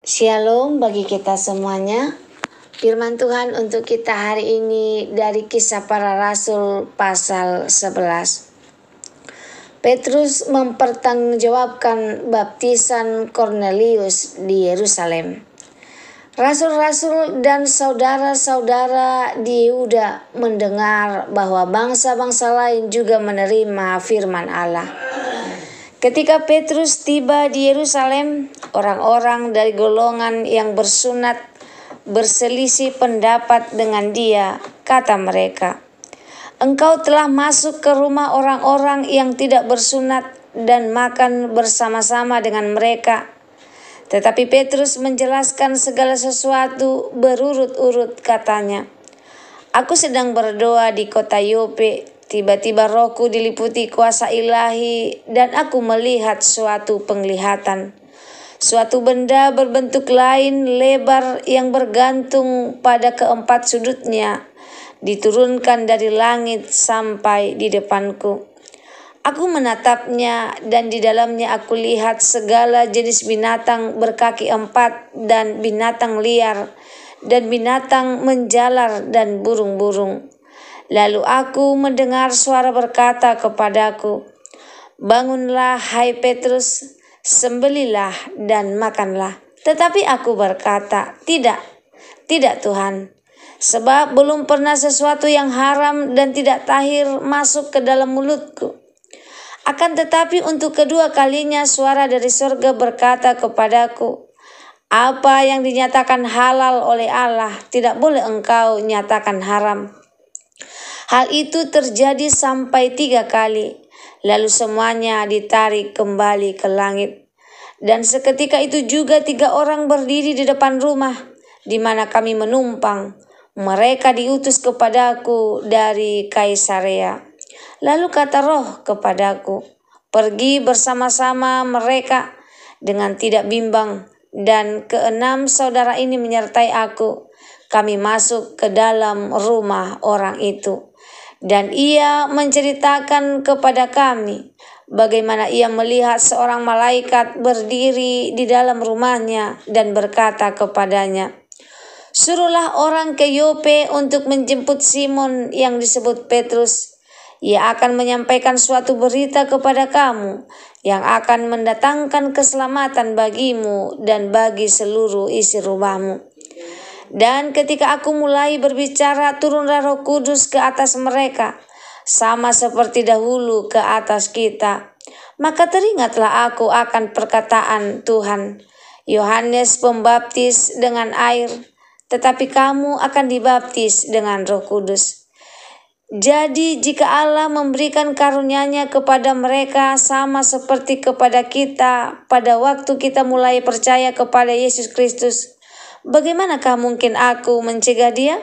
Shalom bagi kita semuanya. Firman Tuhan untuk kita hari ini dari Kisah Para Rasul pasal 11. Petrus mempertanggungjawabkan baptisan Kornelius di Yerusalem. Rasul-rasul dan saudara-saudara di Yehuda mendengar bahwa bangsa-bangsa lain juga menerima firman Allah. Ketika Petrus tiba di Yerusalem, orang-orang dari golongan yang bersunat berselisih pendapat dengan dia. Kata mereka, "Engkau telah masuk ke rumah orang-orang yang tidak bersunat dan makan bersama-sama dengan mereka." Tetapi Petrus menjelaskan segala sesuatu berurut-urut, katanya, "Aku sedang berdoa di kota Yope. Tiba-tiba rohku diliputi kuasa ilahi dan aku melihat suatu penglihatan. Suatu benda berbentuk lain lebar yang bergantung pada keempat sudutnya diturunkan dari langit sampai di depanku. Aku menatapnya dan di dalamnya aku lihat segala jenis binatang berkaki empat dan binatang liar dan binatang menjalar dan burung-burung. Lalu aku mendengar suara berkata kepadaku, 'Bangunlah hai Petrus, sembelilah dan makanlah.' Tetapi aku berkata, 'Tidak Tuhan, sebab belum pernah sesuatu yang haram dan tidak tahir masuk ke dalam mulutku.' Akan tetapi untuk kedua kalinya suara dari surga berkata kepadaku, 'Apa yang dinyatakan halal oleh Allah tidak boleh engkau nyatakan haram.' Hal itu terjadi sampai 3 kali, lalu semuanya ditarik kembali ke langit. Dan seketika itu juga 3 orang berdiri di depan rumah di mana kami menumpang. Mereka diutus kepadaku dari Kaisarea. Lalu kata Roh kepadaku, 'Pergi bersama-sama mereka dengan tidak bimbang.' Dan 6 saudara ini menyertai aku. Kami masuk ke dalam rumah orang itu. Dan ia menceritakan kepada kami bagaimana ia melihat seorang malaikat berdiri di dalam rumahnya dan berkata kepadanya, 'Suruhlah orang ke Yope untuk menjemput Simon yang disebut Petrus. Ia akan menyampaikan suatu berita kepada kamu yang akan mendatangkan keselamatan bagimu dan bagi seluruh isi rumahmu.' Dan ketika aku mulai berbicara, turunlah Roh Kudus ke atas mereka, sama seperti dahulu ke atas kita. Maka teringatlah aku akan perkataan Tuhan, 'Yohanes pembaptis dengan air, tetapi kamu akan dibaptis dengan Roh Kudus.' Jadi jika Allah memberikan karunia-Nya kepada mereka sama seperti kepada kita pada waktu kita mulai percaya kepada Yesus Kristus, bagaimanakah mungkin aku mencegah dia?"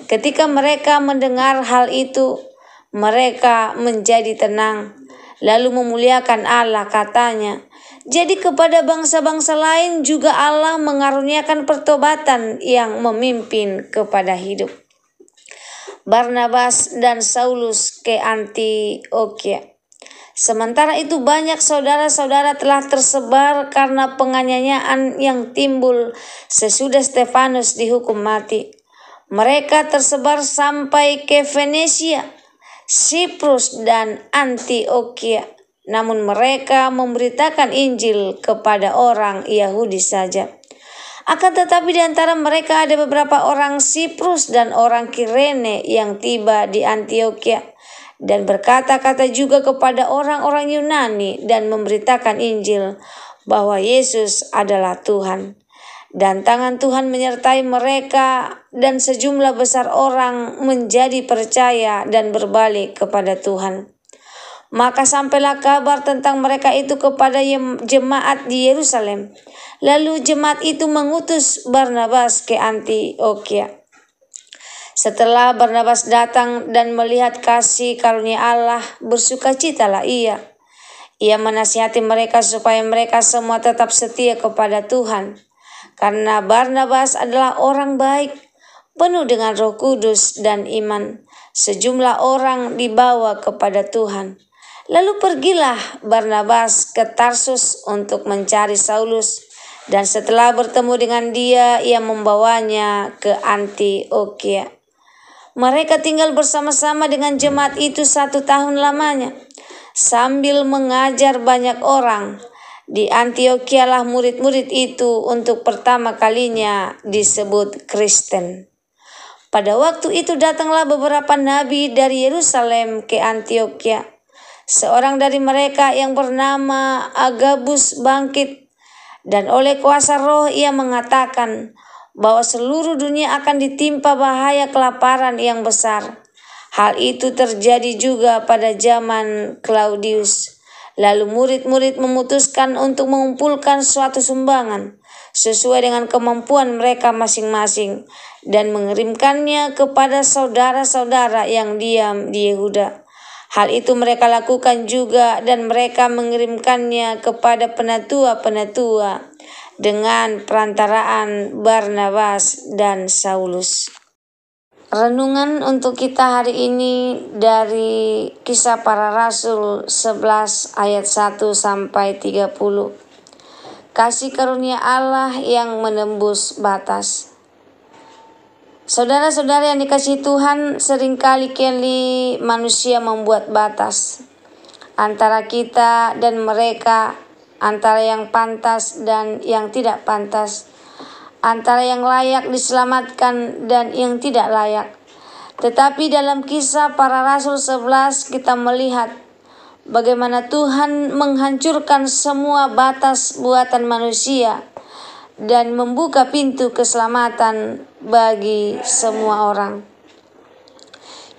Ketika mereka mendengar hal itu, mereka menjadi tenang, lalu memuliakan Allah, katanya, "Jadi kepada bangsa-bangsa lain juga Allah mengaruniakan pertobatan yang memimpin kepada hidup." Barnabas dan Saulus ke Antiokhia. Sementara itu banyak saudara-saudara telah tersebar karena penganiayaan yang timbul sesudah Stefanus dihukum mati. Mereka tersebar sampai ke Venesia, Siprus dan Antiokhia. Namun mereka memberitakan Injil kepada orang Yahudi saja. Akan tetapi di antara mereka ada beberapa orang Siprus dan orang Kirene yang tiba di Antiokhia dan berkata-kata juga kepada orang-orang Yunani dan memberitakan Injil bahwa Yesus adalah Tuhan. Dan tangan Tuhan menyertai mereka dan sejumlah besar orang menjadi percaya dan berbalik kepada Tuhan. Maka sampailah kabar tentang mereka itu kepada jemaat di Yerusalem. Lalu jemaat itu mengutus Barnabas ke Antiokhia. Setelah Barnabas datang dan melihat kasih karunia Allah, bersukacitalah ia. Ia menasihati mereka supaya mereka semua tetap setia kepada Tuhan. Karena Barnabas adalah orang baik, penuh dengan Roh Kudus dan iman. Sejumlah orang dibawa kepada Tuhan. Lalu pergilah Barnabas ke Tarsus untuk mencari Saulus Dan setelah bertemu dengan dia, ia membawanya ke Antiokhia. Mereka tinggal bersama-sama dengan jemaat itu 1 tahun lamanya, sambil mengajar banyak orang. Di Antiokhia lah murid-murid itu untuk pertama kalinya disebut Kristen. Pada waktu itu datanglah beberapa nabi dari Yerusalem ke Antiokhia. Seorang dari mereka yang bernama Agabus bangkit, dan oleh kuasa roh ia mengatakan bahwa seluruh dunia akan ditimpa bahaya kelaparan yang besar. Hal itu terjadi juga pada zaman Claudius. Lalu murid-murid memutuskan untuk mengumpulkan suatu sumbangan sesuai dengan kemampuan mereka masing-masing dan mengirimkannya kepada saudara-saudara yang diam di Yehuda. Hal itu mereka lakukan juga, dan mereka mengirimkannya kepada penatua-penatua dengan perantaraan Barnabas dan Saulus. Renungan untuk kita hari ini dari Kisah Para Rasul 11 ayat 1 sampai 30. Kasih karunia Allah yang menembus batas. Saudara-saudara yang dikasihi Tuhan, seringkali manusia membuat batas antara kita dan mereka, antara yang pantas dan yang tidak pantas, antara yang layak diselamatkan dan yang tidak layak. Tetapi dalam Kisah Para Rasul 11 kita melihat bagaimana Tuhan menghancurkan semua batas buatan manusia dan membuka pintu keselamatan bagi semua orang.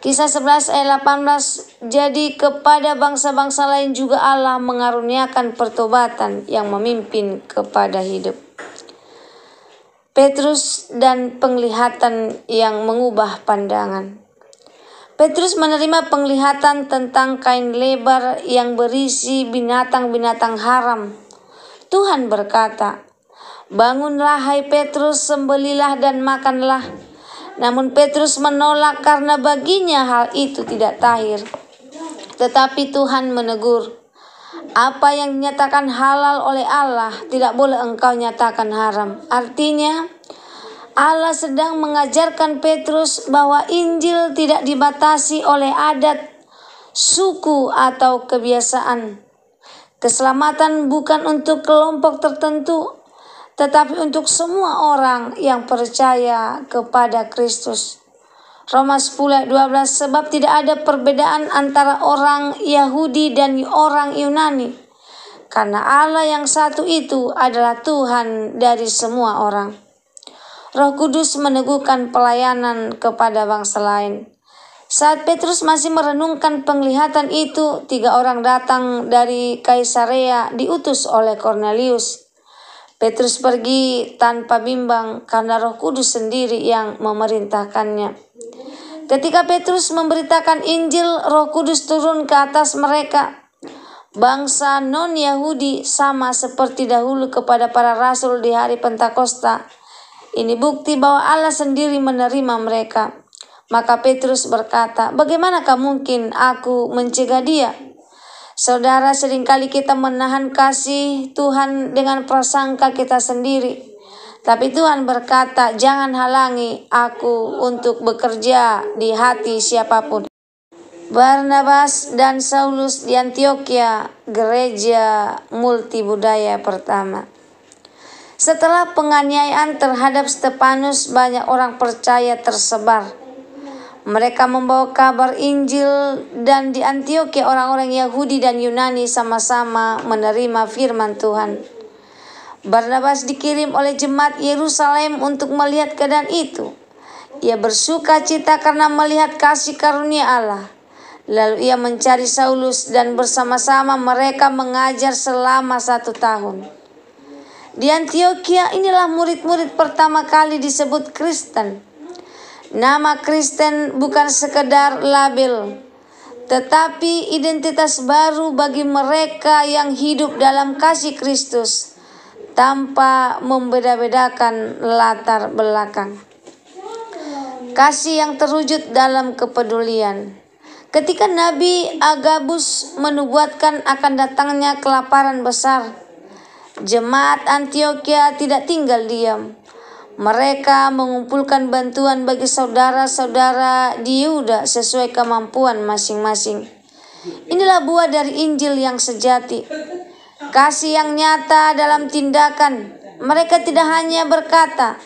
Kisah 11 ayat 18, jadi kepada bangsa-bangsa lain juga Allah mengaruniakan pertobatan yang memimpin kepada hidup. Petrus dan penglihatan yang mengubah pandangan. Petrus menerima penglihatan tentang kain lebar yang berisi binatang-binatang haram. Tuhan berkata, "Bangunlah hai Petrus, sembelilah dan makanlah." Namun Petrus menolak karena baginya hal itu tidak tahir. Tetapi Tuhan menegur, "Apa yang dinyatakan halal oleh Allah tidak boleh engkau nyatakan haram." Artinya, Allah sedang mengajarkan Petrus bahwa Injil tidak dibatasi oleh adat, suku atau kebiasaan. Keselamatan bukan untuk kelompok tertentu, tetapi untuk semua orang yang percaya kepada Kristus. Roma 10 ayat 12, sebab tidak ada perbedaan antara orang Yahudi dan orang Yunani, karena Allah yang satu itu adalah Tuhan dari semua orang. Roh Kudus meneguhkan pelayanan kepada bangsa lain. Saat Petrus masih merenungkan penglihatan itu, 3 orang datang dari Kaisarea diutus oleh Kornelius. Petrus pergi tanpa bimbang karena Roh Kudus sendiri yang memerintahkannya. Ketika Petrus memberitakan Injil, Roh Kudus turun ke atas mereka. Bangsa non-Yahudi sama seperti dahulu kepada para rasul di hari Pentakosta. Ini bukti bahwa Allah sendiri menerima mereka. Maka Petrus berkata, "Bagaimanakah mungkin aku mencegah dia?" Saudara, seringkali kita menahan kasih Tuhan dengan prasangka kita sendiri. Tapi Tuhan berkata, "Jangan halangi aku untuk bekerja di hati siapapun." Barnabas dan Saulus di Antiokhia, gereja multibudaya pertama. Setelah penganiayaan terhadap Stefanus, banyak orang percaya tersebar. Mereka membawa kabar Injil, dan di Antiokhia orang-orang Yahudi dan Yunani sama-sama menerima firman Tuhan. Barnabas dikirim oleh jemaat Yerusalem untuk melihat keadaan itu. Ia bersuka cita karena melihat kasih karunia Allah. Lalu ia mencari Saulus dan bersama-sama mereka mengajar selama 1 tahun. Di Antiokhia inilah murid-murid pertama kali disebut Kristen. Nama Kristen bukan sekedar label, tetapi identitas baru bagi mereka yang hidup dalam kasih Kristus tanpa membeda-bedakan latar belakang. Kasih yang terwujud dalam kepedulian. Ketika Nabi Agabus menubuatkan akan datangnya kelaparan besar, Jemaat Antioquia tidak tinggal diam. Mereka mengumpulkan bantuan bagi saudara-saudara di Yehuda sesuai kemampuan masing-masing. Inilah buah dari Injil yang sejati. Kasih yang nyata dalam tindakan. Mereka tidak hanya berkata,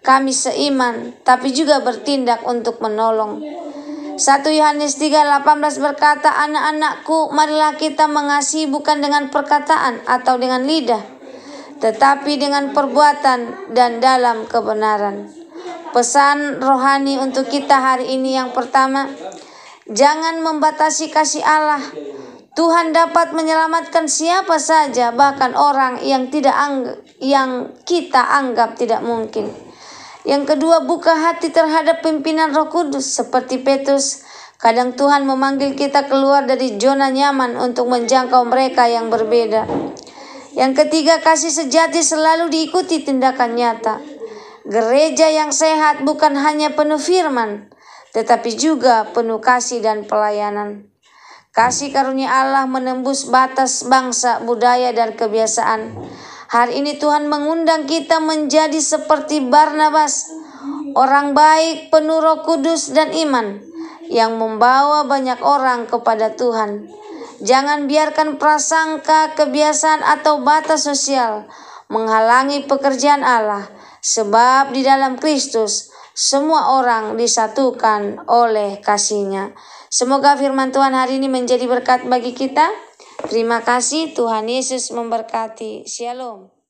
"Kami seiman," tapi juga bertindak untuk menolong. 1 Yohanes 3:18 berkata, "Anak-anakku, marilah kita mengasihi bukan dengan perkataan atau dengan lidah, tetapi dengan perbuatan dan dalam kebenaran." Pesan rohani untuk kita hari ini yang pertama, jangan membatasi kasih Allah. Tuhan dapat menyelamatkan siapa saja, bahkan orang yang kita anggap tidak mungkin. Yang kedua, buka hati terhadap pimpinan Roh Kudus seperti Petrus. Kadang Tuhan memanggil kita keluar dari zona nyaman untuk menjangkau mereka yang berbeda. Yang ketiga, kasih sejati selalu diikuti tindakan nyata. Gereja yang sehat bukan hanya penuh firman, tetapi juga penuh kasih dan pelayanan. Kasih karunia Allah menembus batas bangsa, budaya, dan kebiasaan. Hari ini Tuhan mengundang kita menjadi seperti Barnabas, orang baik, penuh Roh Kudus dan iman, yang membawa banyak orang kepada Tuhan. Jangan biarkan prasangka, kebiasaan, atau batas sosial menghalangi pekerjaan Allah, sebab di dalam Kristus semua orang disatukan oleh kasih-Nya. Semoga firman Tuhan hari ini menjadi berkat bagi kita. Terima kasih, Tuhan Yesus memberkati. Shalom.